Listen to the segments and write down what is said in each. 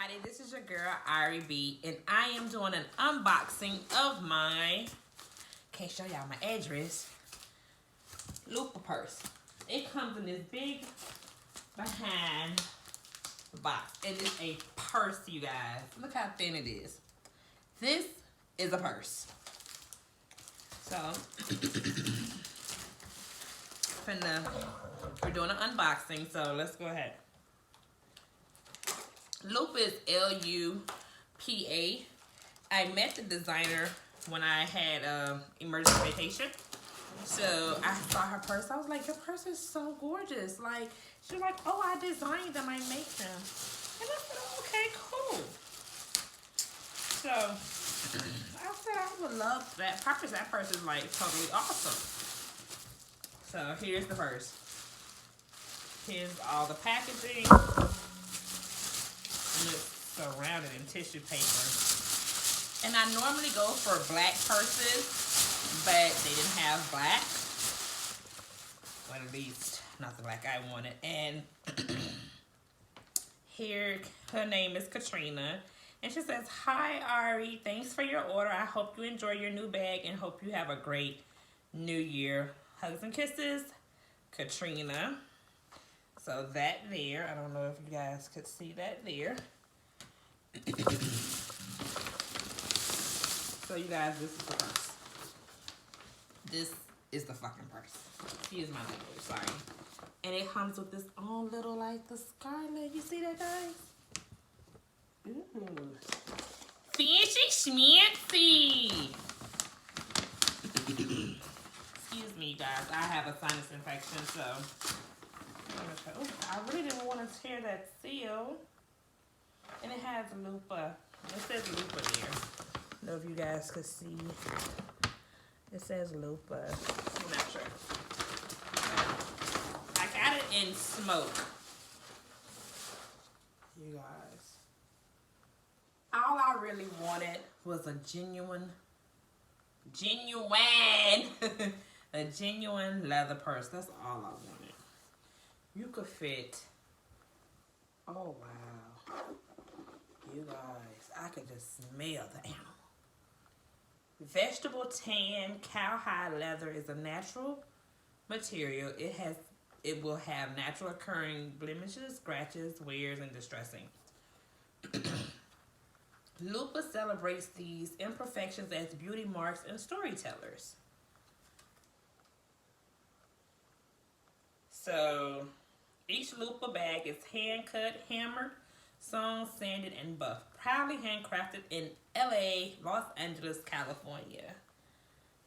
everybody, this is your girl Ari B, and I am doing an unboxing of my, can't show y'all my address, Lupa purse. It comes in this big behind box. It is a purse, you guys. Look how thin it is. This is a purse. So, we're doing an unboxing, so let's go ahead. Lupa is L-U-P-A. I met the designer when I had emergency vacation. So I saw her purse. I was like, your purse is so gorgeous. Like, she was like, oh, I designed them. I make them. And I said, oh, okay, cool. So I said I would love that. That purse is like totally awesome. So here's the purse. Here's all the packaging. And it's surrounded in tissue paper. And I normally go for black purses, but they didn't have black. Well, at least not the black I wanted. And here, her name is Katrina. And she says, hi, Ari. Thanks for your order. I hope you enjoy your new bag and hope you have a great new year. Hugs and kisses, Katrina. So that there, I don't know if you guys could see that there. So you guys, this is the purse. This is the fucking purse. Excuse my language, sorry. And it comes with this own little, like, the scarlet. You see that, guys? Ooh. Fancy schmancy. Excuse me, guys. I have a sinus infection, so... Oh, I really didn't want to tear that seal. And it has Lupa. It says Lupa there. I don't know if you guys could see. It says Lupa. I'm not sure. I got it in smoke. You guys. All I really wanted was a genuine a genuine leather purse. That's all I wanted. You could fit, oh wow, you guys, I could just smell the animal. Vegetable tan cowhide leather is a natural material. It will have natural occurring blemishes, scratches, wears, and distressing. Lupa celebrates these imperfections as beauty marks and storytellers. So, each Lupa bag is hand-cut, hammered, sewn, sanded, and buffed. Proudly handcrafted in LA, Los Angeles, California.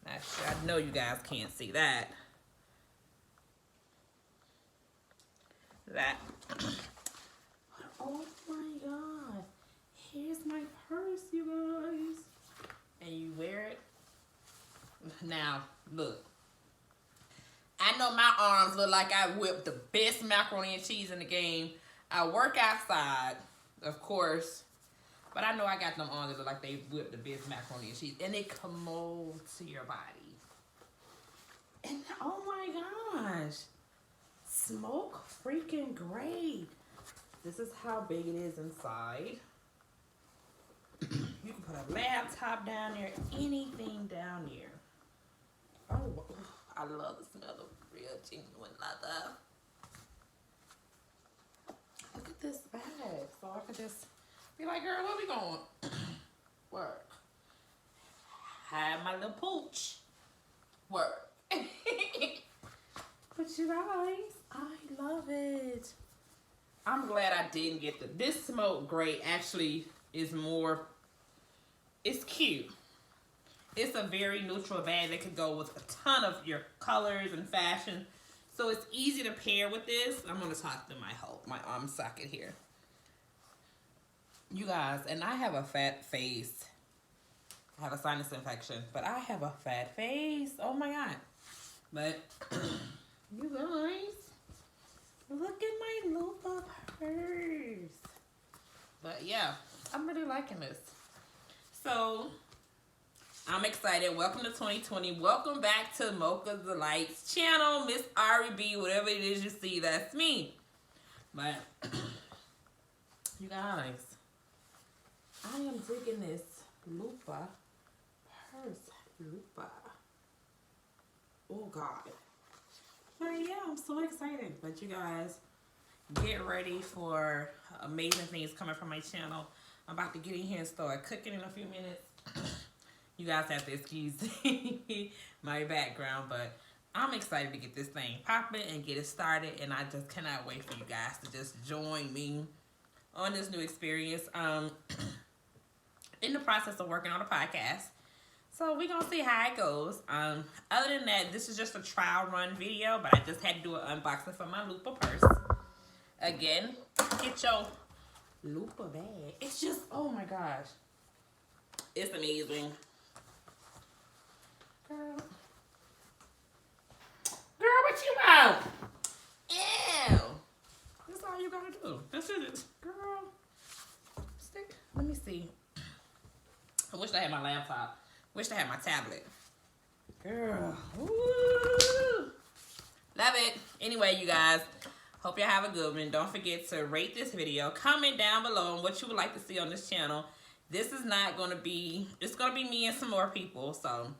I know you guys can't see that. Oh my God. Here's my purse, you guys. And you wear it. Now, look. I know my arms look like I whipped the best macaroni and cheese in the game. I work outside, of course, but I know I got them arms that look like they whipped the best macaroni and cheese. And it commodes to your body. And oh my gosh, smoke freaking great. This is how big it is inside. You can put a laptop down there, anything down there. Oh, I love the smell of real genuine leather. Look at this bag. So I could just be like, girl, where we going? Work. Hide my little pooch. Work. But you guys, I love it. I'm glad I didn't get this smoke gray actually is more, it's cute. It's a very neutral bag that could go with a ton of your colors and fashion. So it's easy to pair with this. I'm going to talk to my arm socket here. You guys, and I have a fat face. I have a sinus infection, but I have a fat face. Oh my God. But you guys, look at my Lupa purse. But yeah, I'm really liking this. So I'm excited. Welcome to 2020. Welcome back to Mocha Delights channel. Miss Ari B, whatever it is you see, that's me. But you guys, I am digging this Lupa purse. Lupa. Oh, God. But yeah, I'm so excited. But you guys, get ready for amazing things coming from my channel. I'm about to get in here and start cooking in a few minutes. You guys have to excuse my background, but I'm excited to get this thing popping and get it started. And I just cannot wait for you guys to just join me on this new experience. In the process of working on a podcast. So we're going to see how it goes. Other than that, this is just a trial run video, but I just had to do an unboxing for my Lupa purse. Again, get your Lupa bag. It's just, oh my gosh. It's amazing. Girl, what you want? Ew. That's all you gotta do. That's it. Girl. Stick. Let me see. I wish I had my laptop. Wish I had my tablet. Girl. Woo. Love it. Anyway, you guys. Hope y'all have a good one. Don't forget to rate this video. Comment down below on what you would like to see on this channel. This is not going to be... It's going to be me and some more people. So,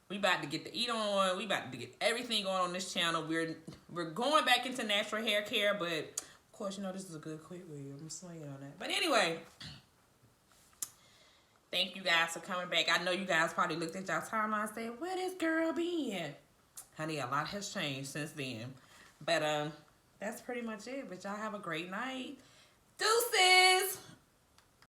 we about to get the eat on. We about to get everything going on this channel. We're going back into natural hair care. But, of course, you know this is a good quick video. I'm swinging on that. But anyway... Thank you guys for coming back. I know you guys probably looked at y'all timeline and said, where this girl been? Honey, a lot has changed since then. But that's pretty much it. But y'all have a great night. Deuces!